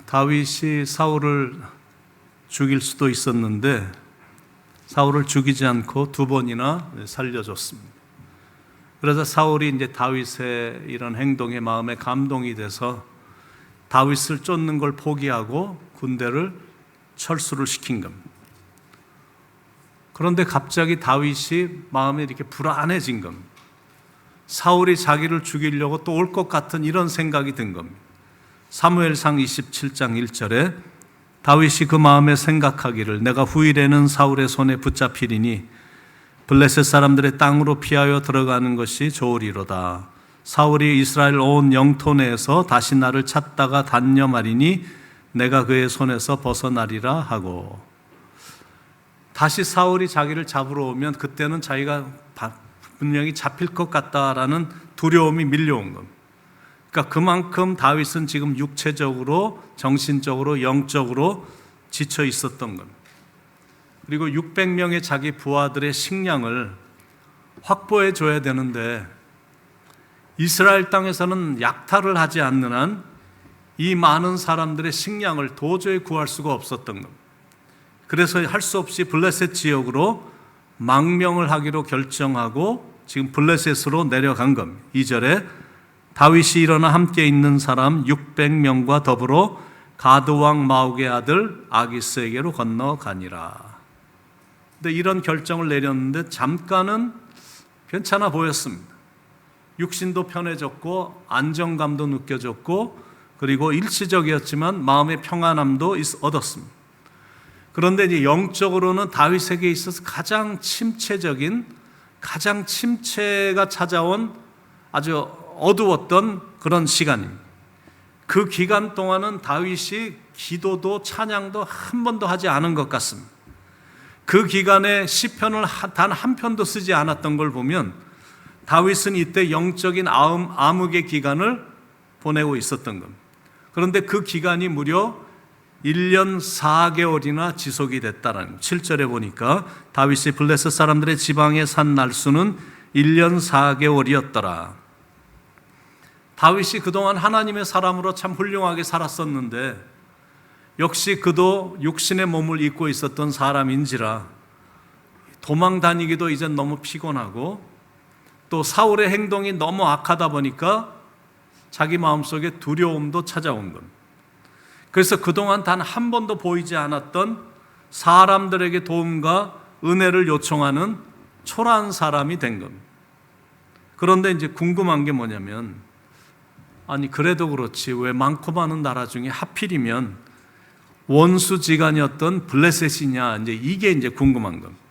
다윗이 사울을 죽일 수도 있었는데 사울을 죽이지 않고 두 번이나 살려줬습니다. 그래서 사울이 이제 다윗의 이런 행동에 마음에 감동이 돼서 다윗을 쫓는 걸 포기하고 군대를 철수를 시킨 겁니다. 그런데 갑자기 다윗이 마음에 이렇게 불안해진 겁니다. 사울이 자기를 죽이려고 또 올 것 같은 이런 생각이 든 겁니다. 사무엘상 27장 1절에 다윗이 그 마음에 생각하기를 내가 후일에는 사울의 손에 붙잡히리니 블레셋 사람들의 땅으로 피하여 들어가는 것이 좋으리로다. 사울이 이스라엘 온 영토 내에서 다시 나를 찾다가 단념하리니 내가 그의 손에서 벗어나리라 하고, 다시 사울이 자기를 잡으러 오면 그때는 자기가 분명히 잡힐 것 같다라는 두려움이 밀려온 겁니다. 그러니까 그만큼 다윗은 지금 육체적으로, 정신적으로, 영적으로 지쳐 있었던 겁니다. 그리고 600명의 자기 부하들의 식량을 확보해 줘야 되는데 이스라엘 땅에서는 약탈을 하지 않는 한 이 많은 사람들의 식량을 도저히 구할 수가 없었던 겁니다. 그래서 할 수 없이 블레셋 지역으로 망명을 하기로 결정하고 지금 블레셋으로 내려간 겁니다. 2절에 다윗이 일어나 함께 있는 사람 600명과 더불어 가드왕 마옥의 아들 아기스에게로 건너가니라. 근데 이런 결정을 내렸는데 잠깐은 괜찮아 보였습니다. 육신도 편해졌고 안정감도 느껴졌고 그리고 일시적이었지만 마음의 평안함도 얻었습니다. 그런데 이제 영적으로는 다윗에게 있어서 가장 침체가 찾아온 아주 어두웠던 그런 시간입니다. 그 기간 동안은 다윗이 기도도 찬양도 한 번도 하지 않은 것 같습니다. 그 기간에 시편을 단 한 편도 쓰지 않았던 걸 보면 다윗은 이때 영적인 암흑의 기간을 보내고 있었던 겁니다. 그런데 그 기간이 무려 1년 4개월이나 지속이 됐다는 7절에 보니까 다윗이 블레셋 사람들의 지방에 산 날수는 1년 4개월이었더라. 다윗이 그동안 하나님의 사람으로 참 훌륭하게 살았었는데 역시 그도 육신의 몸을 입고 있었던 사람인지라 도망 다니기도 이젠 너무 피곤하고 또 사울의 행동이 너무 악하다 보니까 자기 마음속에 두려움도 찾아온 겁니다. 그래서 그동안 단 한 번도 보이지 않았던 사람들에게 도움과 은혜를 요청하는 초라한 사람이 된 겁니다. 그런데 이제 궁금한 게 뭐냐면, 아니 그래도 그렇지 왜 많고 많은 나라 중에 하필이면 원수지간이었던 블레셋이냐, 이제 이게 이제 궁금한 겁니다.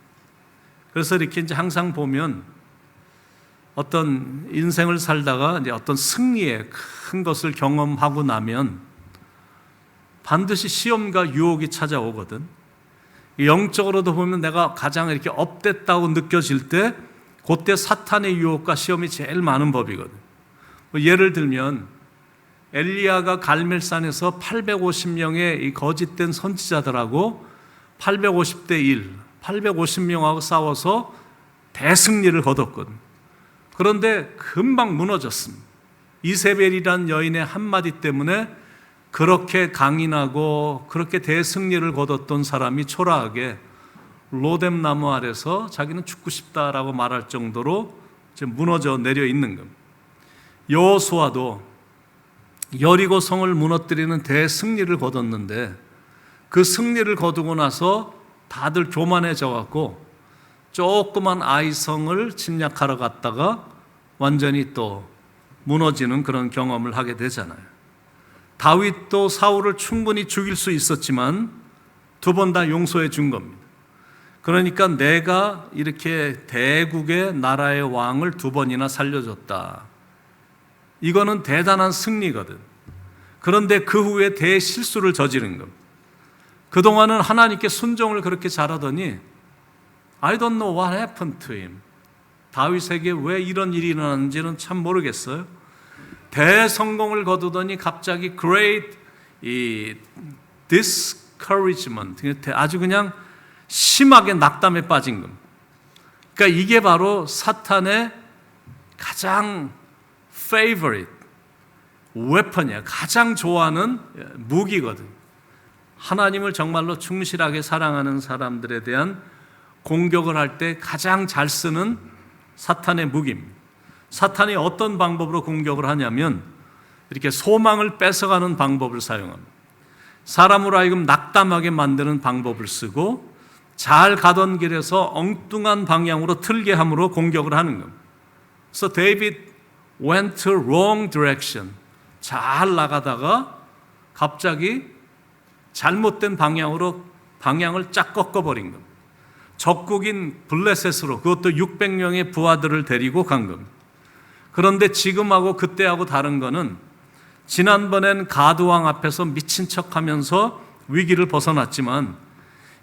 그래서 이렇게 이제 항상 보면 어떤 인생을 살다가 이제 어떤 승리의 큰 것을 경험하고 나면 반드시 시험과 유혹이 찾아오거든. 영적으로도 보면 내가 가장 이렇게 업됐다고 느껴질 때 그때 사탄의 유혹과 시험이 제일 많은 법이거든. 예를 들면 엘리야가 갈멜산에서 850명의 이 거짓된 선지자들하고 850대 1, 850명하고 싸워서 대승리를 거뒀거든. 그런데 금방 무너졌습니다. 이세벨이란 여인의 한마디 때문에 그렇게 강인하고 그렇게 대승리를 거뒀던 사람이 초라하게 로뎀 나무 아래서 자기는 죽고 싶다라고 말할 정도로 지금 무너져 내려 있는 겁니다. 여호수아도 여리고 성을 무너뜨리는 대승리를 거뒀는데 그 승리를 거두고 나서 다들 교만해져 갖고 조그만 아이성을 침략하러 갔다가 완전히 또 무너지는 그런 경험을 하게 되잖아요. 다윗도 사울을 충분히 죽일 수 있었지만 두 번 다 용서해 준 겁니다. 그러니까 내가 이렇게 대국의 나라의 왕을 두 번이나 살려줬다. 이거는 대단한 승리거든. 그런데 그 후에 대실수를 저지른 겁니다. 그동안은 하나님께 순종을 그렇게 잘하더니 I don't know what happened to him. 다윗에게 왜 이런 일이 일어났는지는 참 모르겠어요. 대성공을 거두더니 갑자기 great discouragement, 아주 그냥 심하게 낙담에 빠진 겁니다. 그러니까 이게 바로 사탄의 가장 favorite, 웨펀이야. 가장 좋아하는 무기거든. 하나님을 정말로 충실하게 사랑하는 사람들에 대한 공격을 할 때 가장 잘 쓰는 사탄의 무기입니다. 사탄이 어떤 방법으로 공격을 하냐면 이렇게 소망을 뺏어가는 방법을 사용합니다. 사람으로 하여금 낙담하게 만드는 방법을 쓰고 잘 가던 길에서 엉뚱한 방향으로 틀게 함으로 공격을 하는 겁니다. So David went to wrong direction. 잘 나가다가 갑자기 잘못된 방향으로 방향을 쫙 꺾어버린 겁니다. 적국인 블레셋으로, 그것도 600명의 부하들을 데리고 간 겁니다. 그런데 지금하고 그때하고 다른 거는 지난번엔 가드왕 앞에서 미친 척하면서 위기를 벗어났지만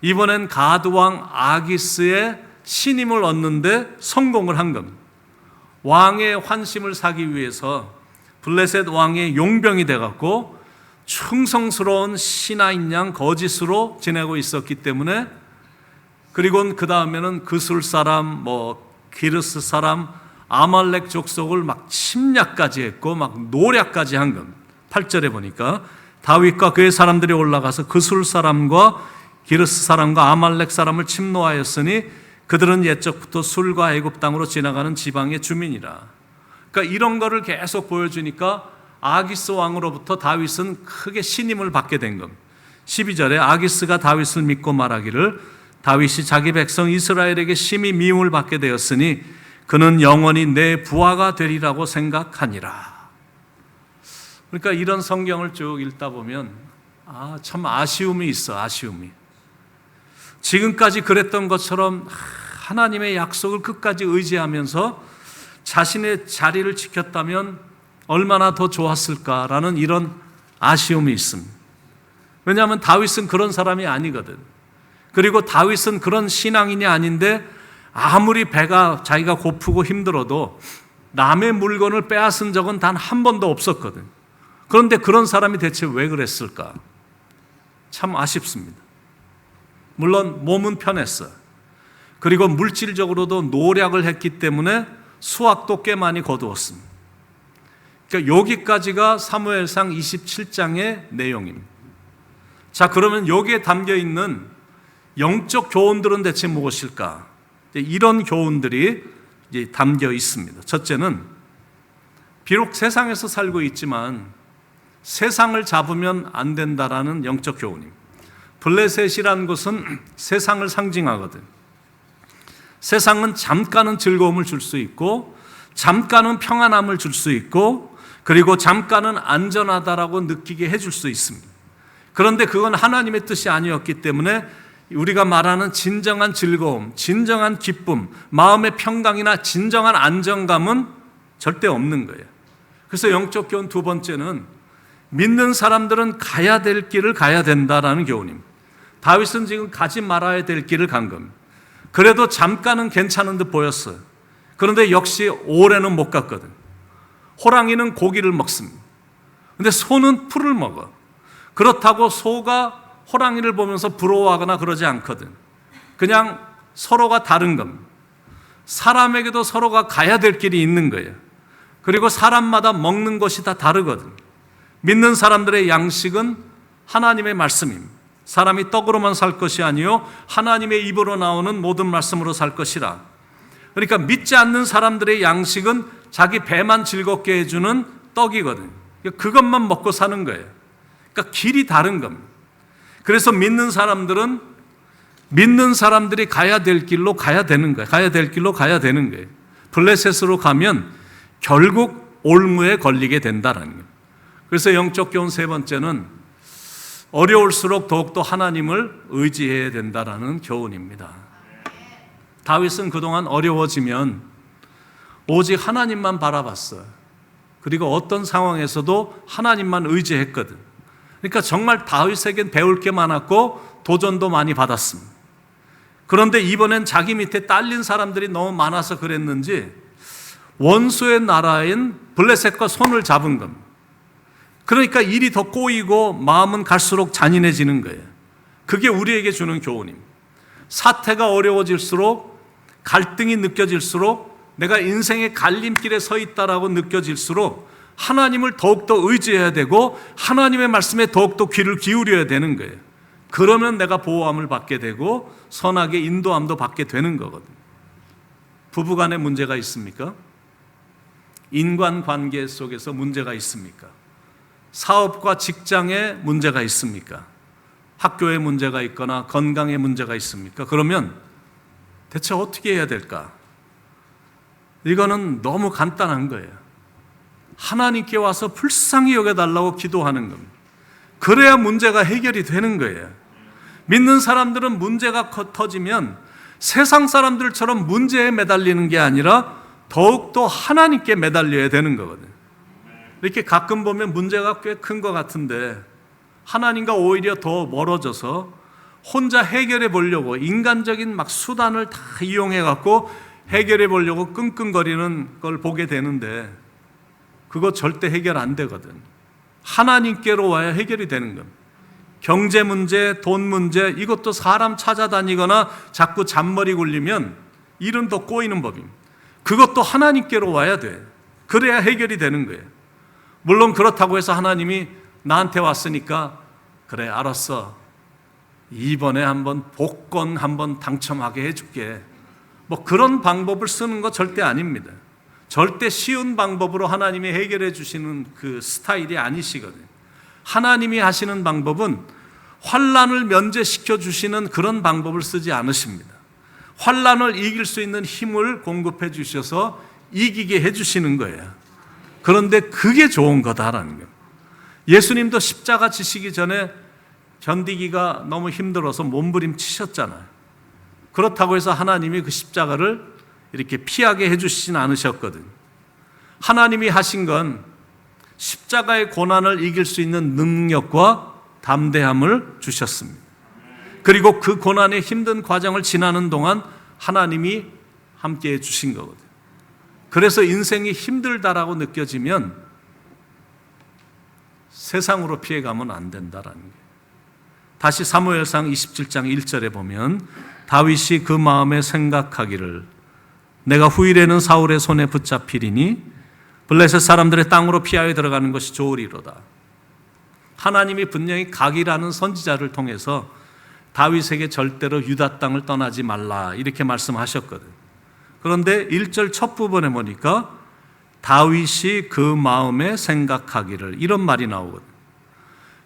이번엔 가드왕 아기스의 신임을 얻는데 성공을 한 겁니다. 왕의 환심을 사기 위해서 블레셋 왕의 용병이 돼갖고 충성스러운 신하인 양 거짓으로 지내고 있었기 때문에, 그리고 그 다음에는 그술 사람, 기르스 사람, 아말렉 족속을 막 침략까지 했고 막 노략까지 한 겁니다. 8절에 보니까 다윗과 그의 사람들이 올라가서 그술 사람과 기르스 사람과 아말렉 사람을 침노하였으니 그들은 옛적부터 술과 애굽 땅으로 지나가는 지방의 주민이라. 그러니까 이런 거를 계속 보여주니까 아기스 왕으로부터 다윗은 크게 신임을 받게 된 겁니다. 12절에 아기스가 다윗을 믿고 말하기를 다윗이 자기 백성 이스라엘에게 심히 미움을 받게 되었으니 그는 영원히 내 부하가 되리라고 생각하니라. 그러니까 이런 성경을 쭉 읽다 보면 참 아쉬움이 있어. 아쉬움이. 지금까지 그랬던 것처럼 하나님의 약속을 끝까지 의지하면서 자신의 자리를 지켰다면 얼마나 더 좋았을까라는 이런 아쉬움이 있습니다. 왜냐하면 다윗은 그런 사람이 아니거든. 그리고 다윗은 그런 신앙인이 아닌데 아무리 배가 자기가 고프고 힘들어도 남의 물건을 빼앗은 적은 단 한 번도 없었거든. 그런데 그런 사람이 대체 왜 그랬을까? 참 아쉽습니다. 물론 몸은 편했어. 그리고 물질적으로도 노력을 했기 때문에 수확도 꽤 많이 거두었습니다. 그러니까 여기까지가 사무엘상 27장의 내용입니다. 자, 그러면 여기에 담겨 있는 영적 교훈들은 대체 무엇일까? 이런 교훈들이 이제 담겨 있습니다. 첫째는 비록 세상에서 살고 있지만 세상을 잡으면 안 된다라는 영적 교훈입니다. 블레셋이라는 것은 세상을 상징하거든. 세상은 잠깐은 즐거움을 줄 수 있고 잠깐은 평안함을 줄 수 있고 그리고 잠깐은 안전하다라고 느끼게 해줄 수 있습니다. 그런데 그건 하나님의 뜻이 아니었기 때문에 우리가 말하는 진정한 즐거움, 진정한 기쁨, 마음의 평강이나 진정한 안정감은 절대 없는 거예요. 그래서 영적 교훈 두 번째는 믿는 사람들은 가야 될 길을 가야 된다라는 교훈입니다. 다윗은 지금 가지 말아야 될 길을 간 겁니다. 그래도 잠깐은 괜찮은 듯 보였어요. 그런데 역시 오래는 못 갔거든. 호랑이는 고기를 먹습니다. 근데 소는 풀을 먹어. 그렇다고 소가 호랑이를 보면서 부러워하거나 그러지 않거든. 그냥 서로가 다른 겁니다. 사람에게도 서로가 가야 될 길이 있는 거예요. 그리고 사람마다 먹는 것이 다 다르거든. 믿는 사람들의 양식은 하나님의 말씀입니다. 사람이 떡으로만 살 것이 아니요 하나님의 입으로 나오는 모든 말씀으로 살 것이라. 그러니까 믿지 않는 사람들의 양식은 자기 배만 즐겁게 해주는 떡이거든. 그것만 먹고 사는 거예요. 그러니까 길이 다른 겁니다. 그래서 믿는 사람들이 가야 될 길로 가야 되는 거예요. 가야 될 길로 가야 되는 거예요. 블레셋으로 가면 결국 올무에 걸리게 된다는 거예요. 그래서 영적 교훈 세 번째는 어려울수록 더욱더 하나님을 의지해야 된다는 교훈입니다. 다윗은 그동안 어려워지면 오직 하나님만 바라봤어요. 그리고 어떤 상황에서도 하나님만 의지했거든. 그러니까 정말 다윗에겐 배울 게 많았고 도전도 많이 받았습니다. 그런데 이번엔 자기 밑에 딸린 사람들이 너무 많아서 그랬는지 원수의 나라인 블레셋과 손을 잡은 겁니다. 그러니까 일이 더 꼬이고 마음은 갈수록 잔인해지는 거예요. 그게 우리에게 주는 교훈입니다. 사태가 어려워질수록, 갈등이 느껴질수록, 내가 인생의 갈림길에 서 있다라고 느껴질수록 하나님을 더욱더 의지해야 되고 하나님의 말씀에 더욱더 귀를 기울여야 되는 거예요. 그러면 내가 보호함을 받게 되고 선하게 인도함도 받게 되는 거거든요. 부부간에 문제가 있습니까? 인간관계 속에서 문제가 있습니까? 사업과 직장에 문제가 있습니까? 학교에 문제가 있거나 건강에 문제가 있습니까? 그러면 대체 어떻게 해야 될까? 이거는 너무 간단한 거예요. 하나님께 와서 불쌍히 여겨달라고 기도하는 겁니다. 그래야 문제가 해결이 되는 거예요. 믿는 사람들은 문제가 터지면 세상 사람들처럼 문제에 매달리는 게 아니라 더욱더 하나님께 매달려야 되는 거거든요. 이렇게 가끔 보면 문제가 꽤 큰 것 같은데 하나님과 오히려 더 멀어져서 혼자 해결해 보려고 인간적인 막 수단을 다 이용해 갖고 해결해 보려고 끙끙거리는 걸 보게 되는데 그거 절대 해결 안 되거든. 하나님께로 와야 해결이 되는 겁니다. 경제 문제, 돈 문제, 이것도 사람 찾아다니거나 자꾸 잔머리 굴리면 일은 더 꼬이는 법입니다. 그것도 하나님께로 와야 돼. 그래야 해결이 되는 거예요. 물론 그렇다고 해서 하나님이 나한테 왔으니까 그래 알았어, 이번에 한번 복권 한번 당첨하게 해줄게, 뭐 그런 방법을 쓰는 거 절대 아닙니다. 절대 쉬운 방법으로 하나님이 해결해 주시는 그 스타일이 아니시거든요. 하나님이 하시는 방법은 환난을 면제시켜 주시는 그런 방법을 쓰지 않으십니다. 환난을 이길 수 있는 힘을 공급해 주셔서 이기게 해 주시는 거예요. 그런데 그게 좋은 거다라는 거예요. 예수님도 십자가 지시기 전에 견디기가 너무 힘들어서 몸부림치셨잖아요. 그렇다고 해서 하나님이 그 십자가를 이렇게 피하게 해주시진 않으셨거든요. 하나님이 하신 건 십자가의 고난을 이길 수 있는 능력과 담대함을 주셨습니다. 그리고 그 고난의 힘든 과정을 지나는 동안 하나님이 함께해 주신 거거든요. 그래서 인생이 힘들다라고 느껴지면 세상으로 피해가면 안 된다라는 거예요. 다시 사무엘상 27장 1절에 보면 다윗이 그 마음에 생각하기를 내가 후일에는 사울의 손에 붙잡히리니 블레셋 사람들의 땅으로 피하여 들어가는 것이 좋으리로다. 하나님이 분명히 각이라는 선지자를 통해서 다윗에게 절대로 유다 땅을 떠나지 말라 이렇게 말씀하셨거든. 그런데 1절 첫 부분에 보니까 다윗이 그 마음에 생각하기를 이런 말이 나오거든.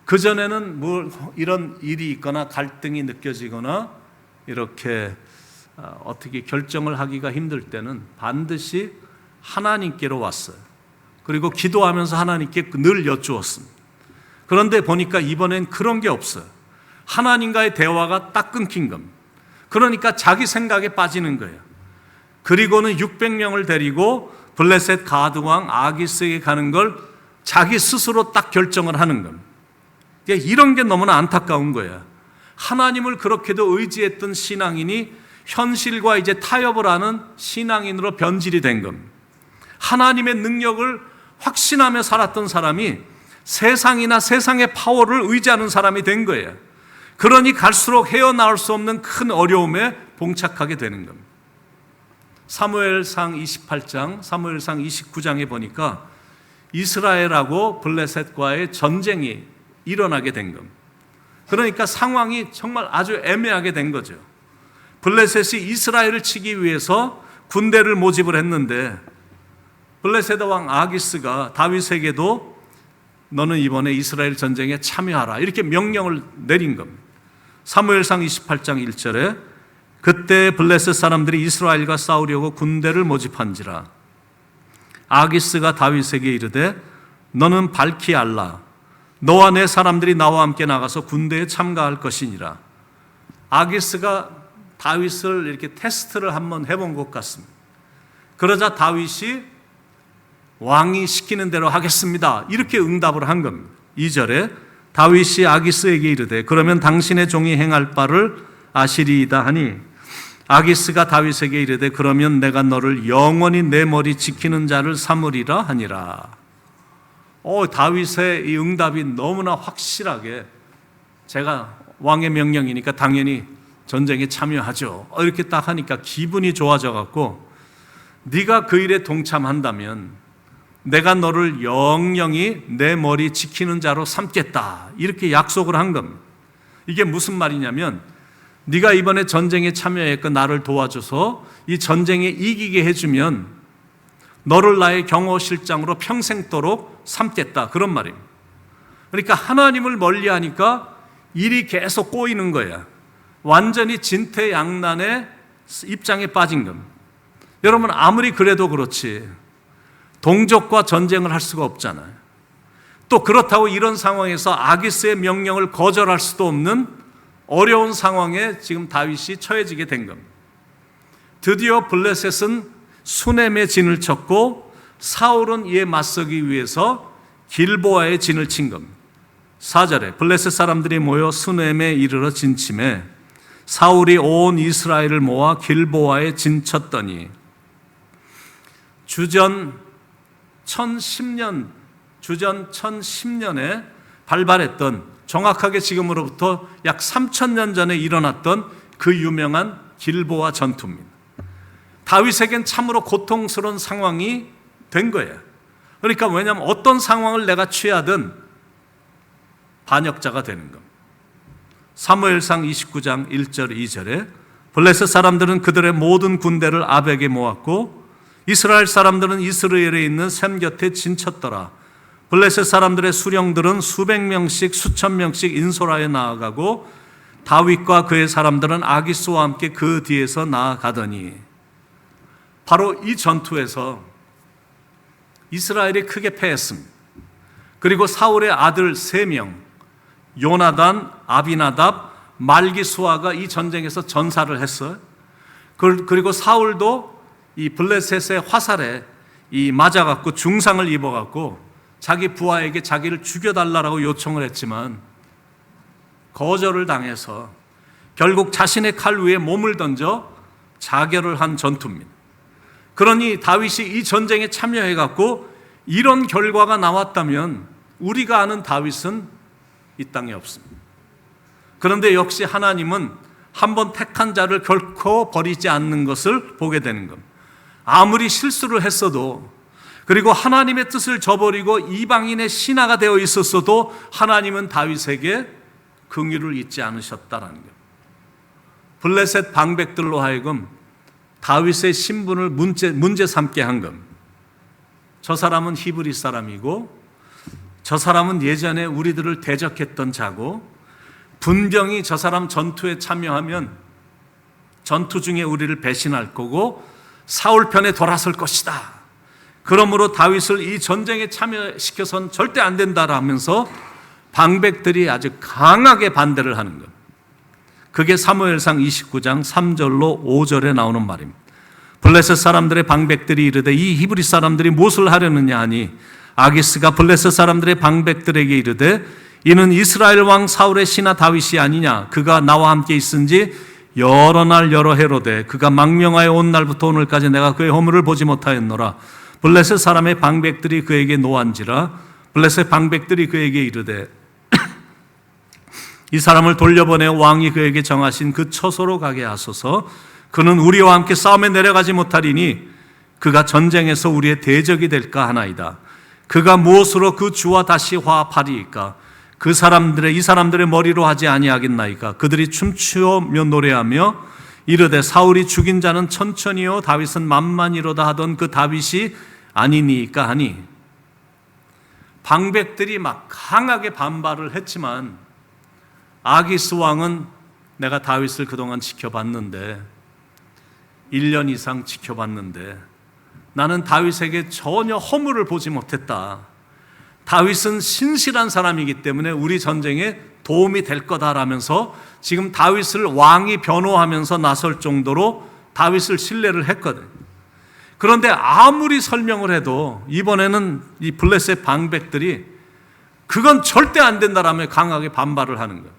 그전에는 뭐 이런 일이 있거나 갈등이 느껴지거나 이렇게 어떻게 결정을 하기가 힘들 때는 반드시 하나님께로 왔어요. 그리고 기도하면서 하나님께 늘 여쭈었습니다. 그런데 보니까 이번엔 그런 게 없어요. 하나님과의 대화가 딱 끊긴 겁니다. 그러니까 자기 생각에 빠지는 거예요. 그리고는 600명을 데리고 블레셋 가드왕 아기스에게 가는 걸 자기 스스로 딱 결정을 하는 겁니다. 이런 게 너무나 안타까운 거예요. 하나님을 그렇게도 의지했던 신앙인이 현실과 이제 타협을 하는 신앙인으로 변질이 된 겁니다. 하나님의 능력을 확신하며 살았던 사람이 세상이나 세상의 파워를 의지하는 사람이 된 거예요. 그러니 갈수록 헤어나올 수 없는 큰 어려움에 봉착하게 되는 겁니다. 사무엘상 28장, 사무엘상 29장에 보니까 이스라엘하고 블레셋과의 전쟁이 일어나게 된 겁니다. 그러니까 상황이 정말 아주 애매하게 된 거죠. 블레셋이 이스라엘을 치기 위해서 군대를 모집을 했는데 블레셋 왕 아기스가 다윗에게도 너는 이번에 이스라엘 전쟁에 참여하라 이렇게 명령을 내린 겁니다. 사무엘상 28장 1절에 그때 블레셋 사람들이 이스라엘과 싸우려고 군대를 모집한지라 아기스가 다윗에게 이르되 너는 밝히 알라 너와 내 사람들이 나와 함께 나가서 군대에 참가할 것이니라. 아기스가 다윗을 이렇게 테스트를 한번 해본 것 같습니다. 그러자 다윗이 왕이 시키는 대로 하겠습니다 이렇게 응답을 한 겁니다. 2절에 다윗이 아기스에게 이르되 그러면 당신의 종이 행할 바를 아시리이다 하니 아기스가 다윗에게 이르되 그러면 내가 너를 영원히 내 머리 지키는 자를 삼으리라 하니라. 다윗의 이 응답이 너무나 확실하게 제가 왕의 명령이니까 당연히 전쟁에 참여하죠 이렇게 딱 하니까 기분이 좋아져 갖고 네가 그 일에 동참한다면 내가 너를 영영히 내 머리 지키는 자로 삼겠다. 이렇게 약속을 한 겁니다. 이게 무슨 말이냐면 네가 이번에 전쟁에 참여했고 나를 도와줘서 이 전쟁에 이기게 해주면 너를 나의 경호실장으로 평생도록 삼겠다. 그런 말입니다. 그러니까 하나님을 멀리하니까 일이 계속 꼬이는 거야. 완전히 진퇴양난의 입장에 빠진 겁니다. 여러분 아무리 그래도 그렇지 동족과 전쟁을 할 수가 없잖아요. 또 그렇다고 이런 상황에서 아기스의 명령을 거절할 수도 없는 어려운 상황에 지금 다윗이 처해지게 된 겁니다. 드디어 블레셋은 수넴의 진을 쳤고 사울은 이에 맞서기 위해서 길보아의 진을 친 겁니다. 4절에 블레셋 사람들이 모여 수넴에 이르러 진침해 사울이 온 이스라엘을 모아 길보아에 진 쳤더니 주전 1010년에 발발했던 정확하게 지금으로부터 약 3000년 전에 일어났던 그 유명한 길보아 전투입니다. 다윗에겐 참으로 고통스러운 상황이 된 거예요. 그러니까 왜냐하면 어떤 상황을 내가 취하든 반역자가 되는 겁니다. 사무엘상 29장 1절 2절에 블레셋 사람들은 그들의 모든 군대를 아벡에 모았고 이스라엘 사람들은 이스라엘에 있는 샘 곁에 진쳤더라. 블레셋 사람들의 수령들은 수백 명씩 수천 명씩 인솔하여 나아가고 다윗과 그의 사람들은 아기스와 함께 그 뒤에서 나아가더니 바로 이 전투에서 이스라엘이 크게 패했습니다. 그리고 사울의 아들 3명 요나단, 아비나답, 말기수아가 이 전쟁에서 전사를 했어요. 그리고 사울도 이 블레셋의 화살에 맞아갖고 중상을 입어갖고 자기 부하에게 자기를 죽여달라고 요청을 했지만 거절을 당해서 결국 자신의 칼 위에 몸을 던져 자결을 한 전투입니다. 그러니 다윗이 이 전쟁에 참여해갖고 이런 결과가 나왔다면 우리가 아는 다윗은 이 땅에 없습니다. 그런데 역시 하나님은 한번 택한 자를 결코 버리지 않는 것을 보게 되는 겁니다. 아무리 실수를 했어도 그리고 하나님의 뜻을 저버리고 이방인의 신하가 되어 있었어도 하나님은 다윗에게 긍휼을 잊지 않으셨다라는 거예요. 블레셋 방백들로 하여금 다윗의 신분을 문제 삼게 한 겁니다. 저 사람은 히브리 사람이고 저 사람은 예전에 우리들을 대적했던 자고 분명히 저 사람 전투에 참여하면 전투 중에 우리를 배신할 거고 사울 편에 돌아설 것이다. 그러므로 다윗을 이 전쟁에 참여시켜서는 절대 안 된다라면서 방백들이 아주 강하게 반대를 하는 것. 그게 사무엘상 29장 3절로 5절에 나오는 말입니다. 블레셋 사람들의 방백들이 이르되 이 히브리 사람들이 무엇을 하려느냐 하니 아기스가 블레셋 사람들의 방백들에게 이르되 이는 이스라엘 왕 사울의 신하 다윗이 아니냐. 그가 나와 함께 있은지 여러 날 여러 해로되 그가 망명하여 온 날부터 오늘까지 내가 그의 허물을 보지 못하였노라. 블레셋 사람의 방백들이 그에게 노한지라. 블레셋 방백들이 그에게 이르되 이 사람을 돌려보내 왕이 그에게 정하신 그 처소로 가게 하소서. 그는 우리와 함께 싸움에 내려가지 못하리니 그가 전쟁에서 우리의 대적이 될까 하나이다. 그가 무엇으로 그 주와 다시 화합하리이까? 이 사람들의 머리로 하지 아니하겠나이까? 그들이 춤추며 노래하며 이르되 사울이 죽인 자는 천천히요 다윗은 만만이로다 하던 그 다윗이 아니니까 하니 방백들이 막 강하게 반발을 했지만 아기스 왕은 내가 다윗을 그동안 지켜봤는데 1년 이상 지켜봤는데 나는 다윗에게 전혀 허물을 보지 못했다. 다윗은 신실한 사람이기 때문에 우리 전쟁에 도움이 될 거다라면서 지금 다윗을 왕이 변호하면서 나설 정도로 다윗을 신뢰를 했거든. 그런데 아무리 설명을 해도 이번에는 이 블레셋 방백들이 그건 절대 안 된다라며 강하게 반발을 하는 거예요.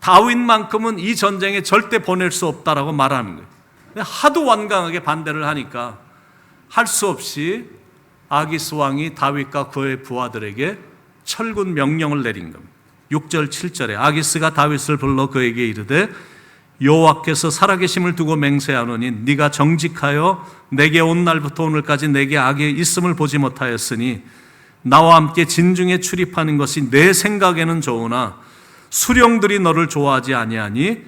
다윗만큼은 이 전쟁에 절대 보낼 수 없다라고 말하는 거예요. 하도 완강하게 반대를 하니까 할 수 없이 아기스 왕이 다윗과 그의 부하들에게 철군 명령을 내린 겁니다. 6절 7절에 아기스가 다윗을 불러 그에게 이르되 여호와께서 살아계심을 두고 맹세하노니 네가 정직하여 내게 온 날부터 오늘까지 내게 악이 있음을 보지 못하였으니 나와 함께 진중에 출입하는 것이 내 생각에는 좋으나 수령들이 너를 좋아하지 아니하니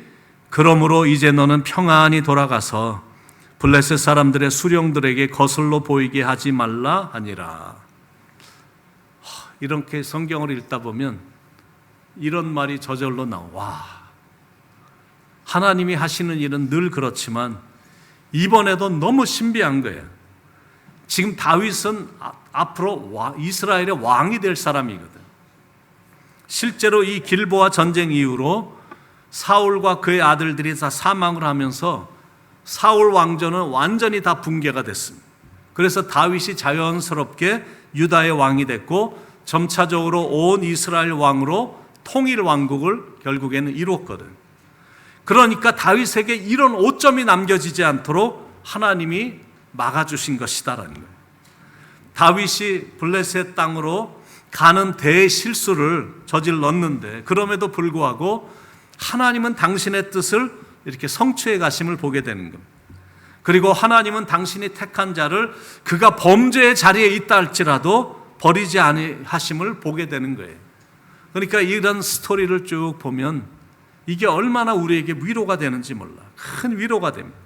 그러므로 이제 너는 평안히 돌아가서 블레셋 사람들의 수령들에게 거슬러 보이게 하지 말라 하니라. 이렇게 성경을 읽다 보면 이런 말이 저절로 나와. 하나님이 하시는 일은 늘 그렇지만 이번에도 너무 신비한 거예요. 지금 다윗은 앞으로 이스라엘의 왕이 될 사람이거든. 실제로 이 길보아 전쟁 이후로 사울과 그의 아들들이 다 사망을 하면서 사울 왕조는 완전히 다 붕괴가 됐습니다. 그래서 다윗이 자연스럽게 유다의 왕이 됐고 점차적으로 온 이스라엘 왕으로 통일 왕국을 결국에는 이뤘거든. 그러니까 다윗에게 이런 오점이 남겨지지 않도록 하나님이 막아주신 것이다라는 거예요. 다윗이 블레셋 땅으로 가는 대실수를 저질렀는데 그럼에도 불구하고 하나님은 당신의 뜻을 이렇게 성취해 가심을 보게 되는 겁니다. 그리고 하나님은 당신이 택한 자를 그가 범죄의 자리에 있다 할지라도 버리지 아니하심을 보게 되는 거예요. 그러니까 이런 스토리를 쭉 보면 이게 얼마나 우리에게 위로가 되는지 몰라. 큰 위로가 됩니다.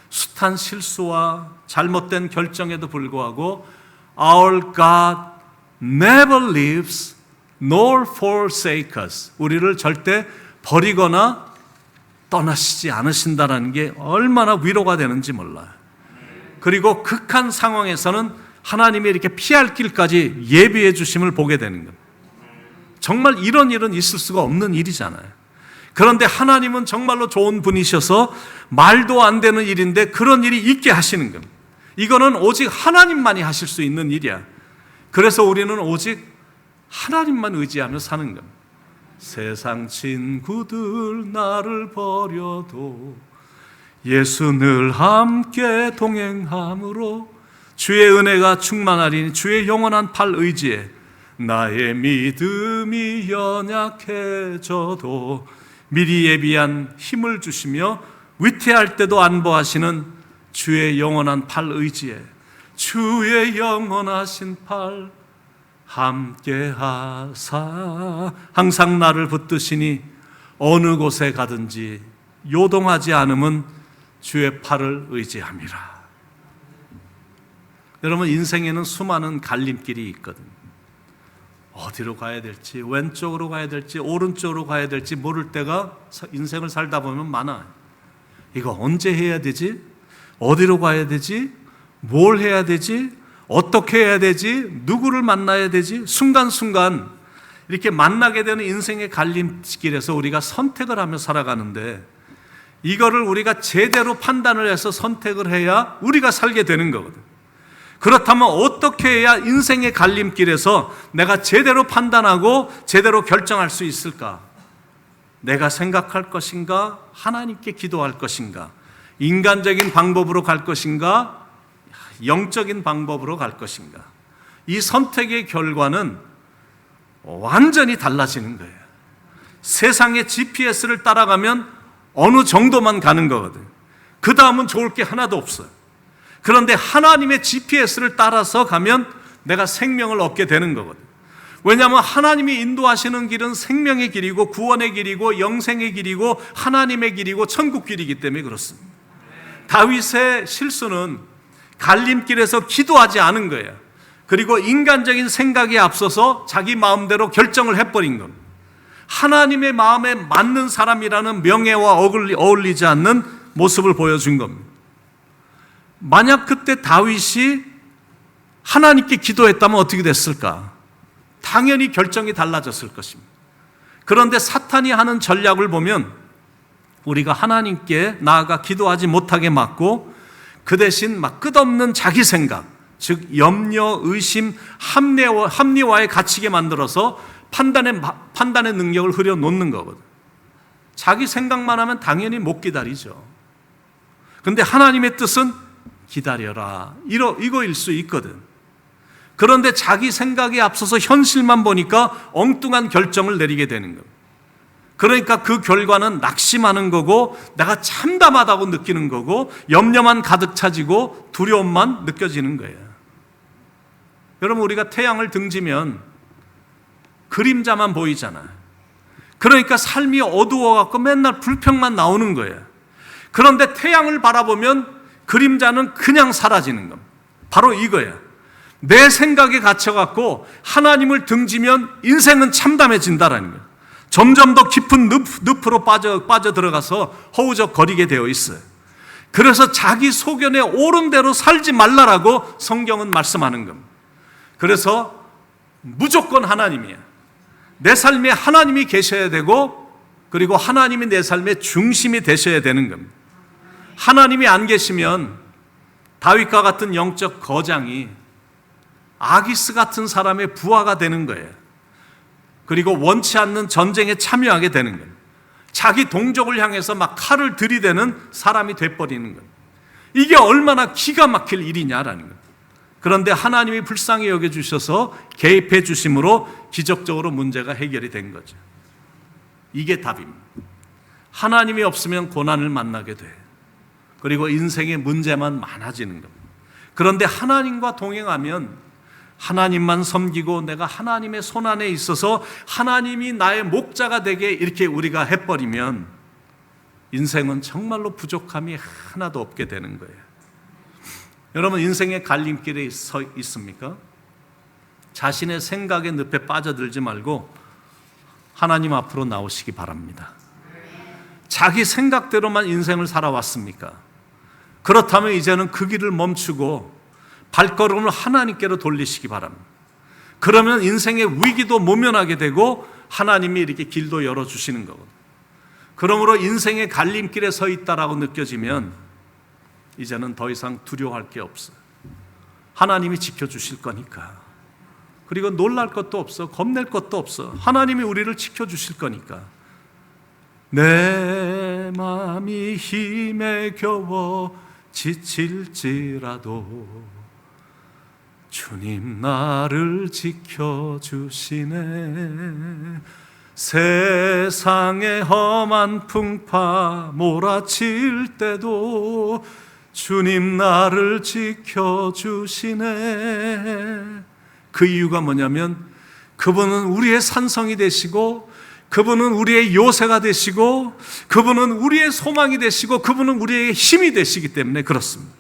숱한 실수와 잘못된 결정에도 불구하고 Our God never leaves nor forsake us. 우리를 절대 버리거나 떠나시지 않으신다는 게 얼마나 위로가 되는지 몰라요. 그리고 극한 상황에서는 하나님이 이렇게 피할 길까지 예비해 주심을 보게 되는 겁니다. 정말 이런 일은 있을 수가 없는 일이잖아요. 그런데 하나님은 정말로 좋은 분이셔서 말도 안 되는 일인데 그런 일이 있게 하시는 겁니다. 이거는 오직 하나님만이 하실 수 있는 일이야. 그래서 우리는 오직 하나님만 의지하며 사는 겁니다. 세상 친구들 나를 버려도 예수 늘 함께 동행함으로 주의 은혜가 충만하리니 주의 영원한 팔 의지에 나의 믿음이 연약해져도 미리 예비한 힘을 주시며 위태할 때도 안보하시는 주의 영원한 팔 의지에 주의 영원하신 팔 함께하사 항상 나를 붙드시니 어느 곳에 가든지 요동하지 않음은 주의 팔을 의지함이라. 여러분, 인생에는 수많은 갈림길이 있거든요. 어디로 가야 될지, 왼쪽으로 가야 될지, 오른쪽으로 가야 될지 모를 때가 인생을 살다 보면 많아요. 이거 언제 해야 되지? 어디로 가야 되지? 뭘 해야 되지? 어떻게 해야 되지? 누구를 만나야 되지? 순간순간 이렇게 만나게 되는 인생의 갈림길에서 우리가 선택을 하며 살아가는데 이거를 우리가 제대로 판단을 해서 선택을 해야 우리가 살게 되는 거거든. 그렇다면 어떻게 해야 인생의 갈림길에서 내가 제대로 판단하고 제대로 결정할 수 있을까? 내가 생각할 것인가? 하나님께 기도할 것인가? 인간적인 방법으로 갈 것인가? 영적인 방법으로 갈 것인가? 이 선택의 결과는 완전히 달라지는 거예요. 세상의 GPS를 따라가면 어느 정도만 가는 거거든. 그 다음은 좋을 게 하나도 없어요. 그런데 하나님의 GPS를 따라서 가면 내가 생명을 얻게 되는 거거든. 왜냐하면 하나님이 인도하시는 길은 생명의 길이고 구원의 길이고 영생의 길이고 하나님의 길이고 천국 길이기 때문에 그렇습니다. 다윗의 실수는 갈림길에서 기도하지 않은 거예요. 그리고 인간적인 생각에 앞서서 자기 마음대로 결정을 해버린 겁니다. 하나님의 마음에 맞는 사람이라는 명예와 어울리지 않는 모습을 보여준 겁니다. 만약 그때 다윗이 하나님께 기도했다면 어떻게 됐을까? 당연히 결정이 달라졌을 것입니다. 그런데 사탄이 하는 전략을 보면 우리가 하나님께 나아가 기도하지 못하게 막고 그 대신 막 끝없는 자기 생각, 즉 염려, 의심, 합리화에 갇히게 만들어서 판단의 능력을 흐려놓는 거거든. 자기 생각만 하면 당연히 못 기다리죠. 그런데 하나님의 뜻은 기다려라, 이거일 수 있거든. 그런데 자기 생각에 앞서서 현실만 보니까 엉뚱한 결정을 내리게 되는 겁니다. 그러니까 그 결과는 낙심하는 거고 내가 참담하다고 느끼는 거고 염려만 가득 차지고 두려움만 느껴지는 거예요. 여러분, 우리가 태양을 등지면 그림자만 보이잖아요. 그러니까 삶이 어두워갖고 맨날 불평만 나오는 거예요. 그런데 태양을 바라보면 그림자는 그냥 사라지는 겁니다. 바로 이거예요. 내 생각에 갇혀갖고 하나님을 등지면 인생은 참담해진다라는 거예요. 점점 더 깊은 늪으로 빠져들어가서 허우적거리게 되어 있어요. 그래서 자기 소견에 옳은 대로 살지 말라라고 성경은 말씀하는 겁니다. 그래서 무조건 하나님이에요. 내 삶에 하나님이 계셔야 되고, 그리고 하나님이 내 삶의 중심이 되셔야 되는 겁니다. 하나님이 안 계시면 다윗과 같은 영적 거장이 아기스 같은 사람의 부하가 되는 거예요. 그리고 원치 않는 전쟁에 참여하게 되는 거예요. 자기 동족을 향해서 막 칼을 들이대는 사람이 돼버리는 거예요. 이게 얼마나 기가 막힐 일이냐라는 거예요. 그런데 하나님이 불쌍히 여겨주셔서 개입해 주심으로 기적적으로 문제가 해결이 된 거죠. 이게 답입니다. 하나님이 없으면 고난을 만나게 돼. 그리고 인생의 문제만 많아지는 겁니다. 그런데 하나님과 동행하면 하나님만 섬기고 내가 하나님의 손안에 있어서 하나님이 나의 목자가 되게 이렇게 우리가 해버리면 인생은 정말로 부족함이 하나도 없게 되는 거예요. 여러분, 인생의 갈림길에 서 있습니까? 자신의 생각의 늪에 빠져들지 말고 하나님 앞으로 나오시기 바랍니다. 자기 생각대로만 인생을 살아왔습니까? 그렇다면 이제는 그 길을 멈추고 발걸음을 하나님께로 돌리시기 바랍니다. 그러면 인생의 위기도 모면하게 되고 하나님이 이렇게 길도 열어주시는 거거든요. 그러므로 인생의 갈림길에 서 있다라고 느껴지면 이제는 더 이상 두려워할 게 없어요. 하나님이 지켜주실 거니까. 그리고 놀랄 것도 없어, 겁낼 것도 없어. 하나님이 우리를 지켜주실 거니까. 내 마음이 힘에 겨워 지칠지라도 주님 나를 지켜주시네. 세상의 험한 풍파 몰아칠 때도 주님 나를 지켜주시네. 그 이유가 뭐냐면 그분은 우리의 산성이 되시고, 그분은 우리의 요새가 되시고, 그분은 우리의 소망이 되시고, 그분은 우리의 힘이 되시기 때문에 그렇습니다.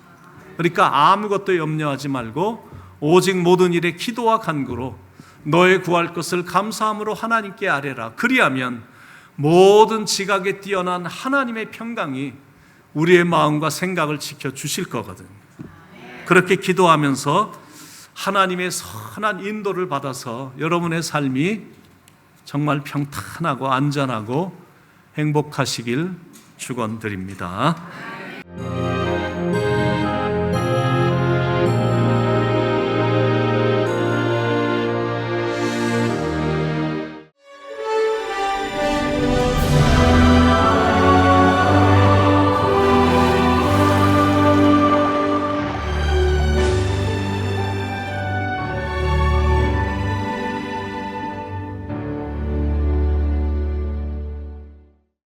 그러니까 아무것도 염려하지 말고 오직 모든 일에 기도와 간구로 너의 구할 것을 감사함으로 하나님께 아뢰라. 그리하면 모든 지각에 뛰어난 하나님의 평강이 우리의 마음과 생각을 지켜주실 거거든요. 그렇게 기도하면서 하나님의 선한 인도를 받아서 여러분의 삶이 정말 평탄하고 안전하고 행복하시길 축원드립니다.